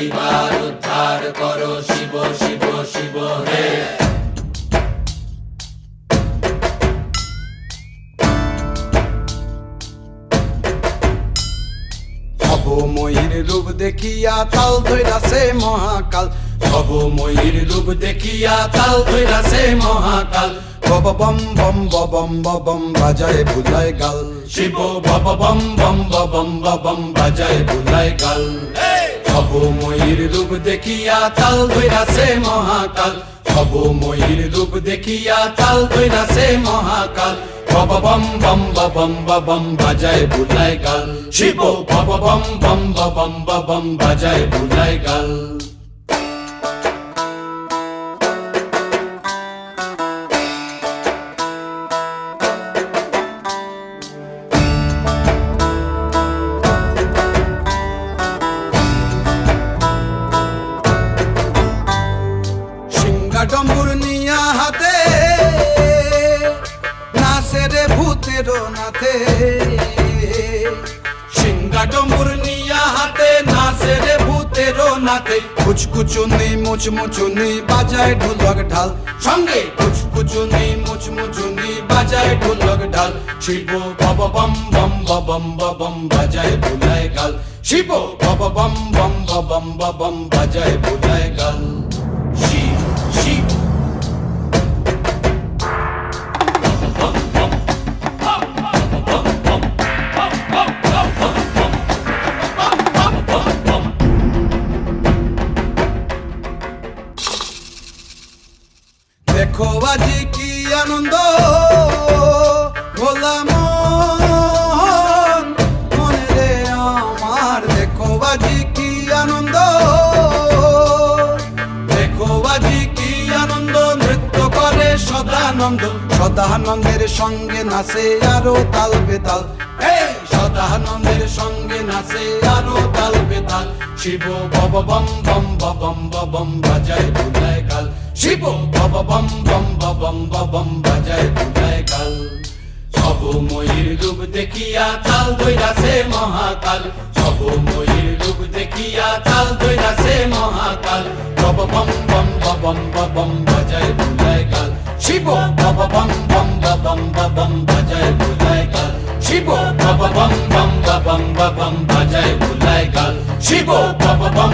এইবার উদ্ধার করো শিব শিব শিব হে। ভবময়ীর রূপ দেখিয়া তাল ধইরাছে মহাকাল, ভবময়ীর রূপ দেখিয়া তাল ধইরাছে মহাকাল। বব বম বম বম বম বাজায় বুলায় গাল, শিব বব বম বম বম বম বাজায় বুলায় গাল। ভবময়ীর রূপ দেখিয়া তাল ধইরাছে মহাকাল, ভবময়ীর রূপ দেখিয়া তাল ধইরাছে মহাকাল। বব বম বম বম বাজায় বুলায় গাল, শিব বব বম বম বম বাজায় বুলায় গাল। ডম্বুর নিয়া হাতে নাচে রে ভূতের নাথে, সিংহা ডম্বুর নিয়া হাতে নাচে রে ভূতের নাথে। কুচকুচুনি মুচমুচুনি বাজায় ঢোলক ঢাল, সঙ্গে কুচকুচুনি মুচমুচুনি বাজায় ঢোলক ঢাল। শিব বব বম বম বাজায় বুলায় গাল, শিব বব বম বম বাজায় বুলায় গাল। শিব শিব দেখো আজি কি আনন্দ ভোলা মন মনে রে আমার, দেখো আজি কি আনন্দ, দেখো আজি কি আনন্দ, নৃত্য করে সদানন্দ। সদানন্দের সঙ্গে নাচে আরো তাল বেতাল, সদানন্দের সঙ্গে নাচে আরো তাল বেতাল। শিব বব বম বম বাজায় বুলায় গাল, শিব বব বম বম বাজায় বুলায় গাল। ভবময়ীর রূপ দেখিয়া তাল ধইরাছে মহাকাল, ভবময়ীর রূপ দেখিয়া তাল ধইরাছে মহাকাল। বব বম বম বাজায় বুলায় গাল, শিব বব বম বম বাজায় বুলায় গাল, শিব বব বম বম বাজায় বুলায় গাল, শিব বব বম